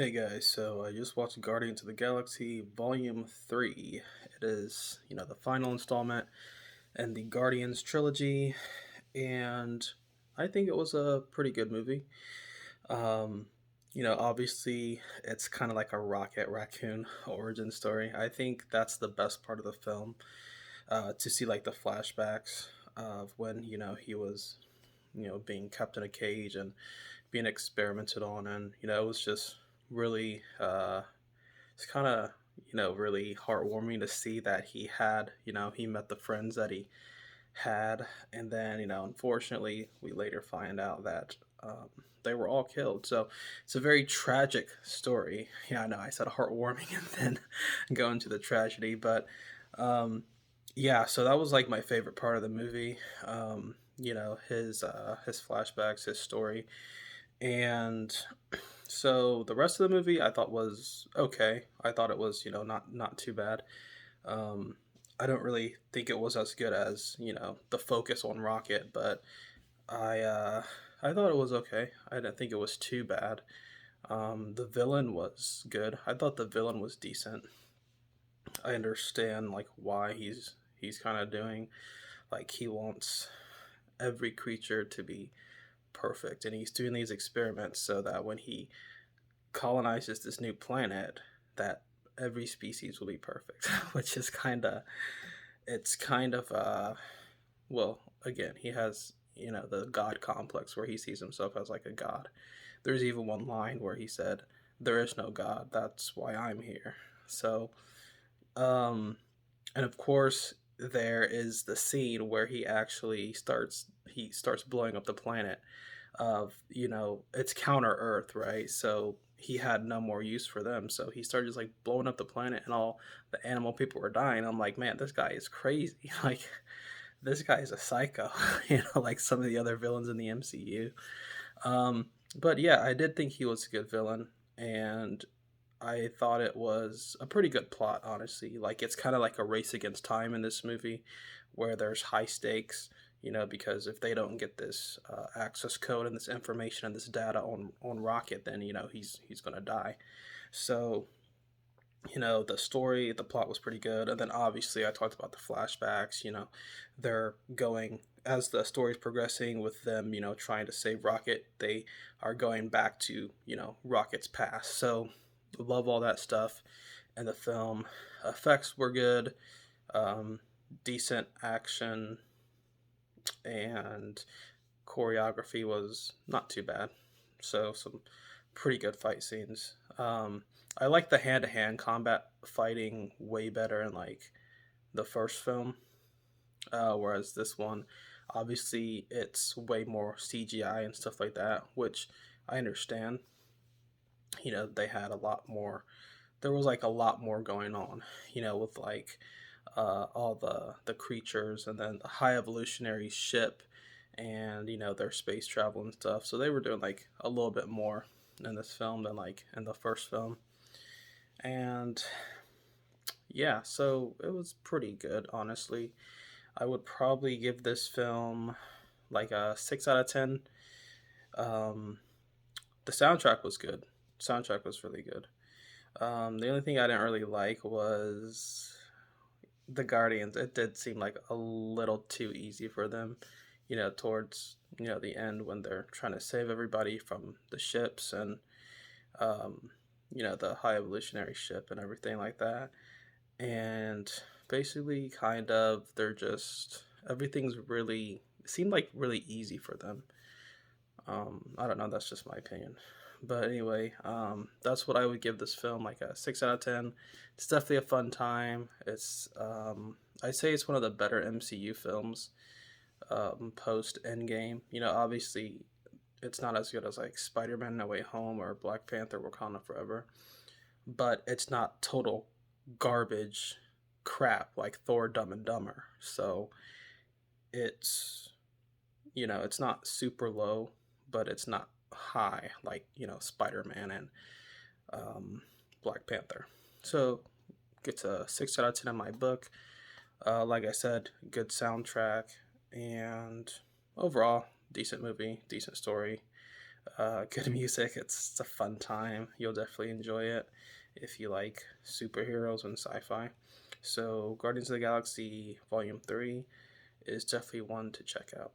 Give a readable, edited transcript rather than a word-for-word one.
Hey guys, so I just watched Guardians of the Galaxy Volume 3. It is, the final installment in the Guardians trilogy, and I think it was a pretty good movie. Um, obviously, it's kind of like a Rocket Raccoon origin story. I think that's the best part of the film, to see like the flashbacks of when, he was, being kept in a cage and being experimented on, and, it was just really it's kind of really heartwarming to see that he met the friends that he had, and then unfortunately we later find out that they were all killed. So it's a very tragic story. Yeah, I know I said heartwarming and then go into the tragedy, but um yeah, so that was like my favorite part of the movie. His flashbacks, his story. And so the rest of the movie I thought was okay. I thought it was, not too bad. Um, I don't really think it was as good as, the focus on Rocket, but I uh I thought it was okay. I didn't think it was too bad. The villain was good. I thought the villain was decent. I understand like why he's kind of doing, like, he wants every creature to be perfect, and he's doing these experiments so that when he colonizes this new planet, that every species will be perfect, which is kind of well, again, he has, the god complex where he sees himself as like a god. There's even one line where he said, "There is no god, that's why I'm here." So um and of course there is the scene where he starts blowing up the planet of, it's counter Earth, right? So he had no more use for them. So he started just like blowing up the planet, and all the animal people were dying. I'm like, man, this guy is crazy. Like, this guy is a psycho, like some of the other villains in the MCU. But yeah, I did think he was a good villain, and I thought it was a pretty good plot, honestly. Like, it's kind of like a race against time in this movie, where there's high stakes, because if they don't get this access code and this information and this data on Rocket, then he's gonna die. So the story, the plot was pretty good, and then obviously I talked about the flashbacks. They're going, as the story's progressing with them, trying to save Rocket. They are going back to Rocket's past. So love all that stuff. And the film effects were good, um, decent action, and choreography was not too bad. So some pretty good fight scenes. I like the hand to hand combat fighting way better in like the first film, whereas this one, obviously, it's way more CGI and stuff like that, which I understand. They had a lot more. There was like a lot more going on, with like all the creatures, and then the high evolutionary ship, and their space travel and stuff. So they were doing like a little bit more in this film than like in the first film. And yeah, so it was pretty good, honestly. I would probably give this film like a 6 out of 10. Um, the soundtrack was good. Soundtrack was really good. The only thing I didn't really like was the Guardians. It did seem like a little too easy for them, towards the end when they're trying to save everybody from the ships, and um, the high evolutionary ship and everything like that. And basically, kind of, they're just, everything's really, seemed like really easy for them. I don't know, that's just my opinion. But anyway, that's what I would give this film, like a 6 out of 10. It's definitely a fun time. I'd say it's one of the better MCU films, post Endgame. Obviously, it's not as good as like Spider Man No Way Home or Black Panther Wakanda Forever, but it's not total garbage crap like Thor Dumb and Dumber. So it's, it's not super low, but it's not high like, Spider Man and um, Black Panther. So gets a 6 out of 10 in my book. Like I said, good soundtrack, and overall, decent movie, decent story. good music. It's a fun time. You'll definitely enjoy it if you like superheroes and sci-fi. So Guardians of the Galaxy Volume 3 is definitely one to check out.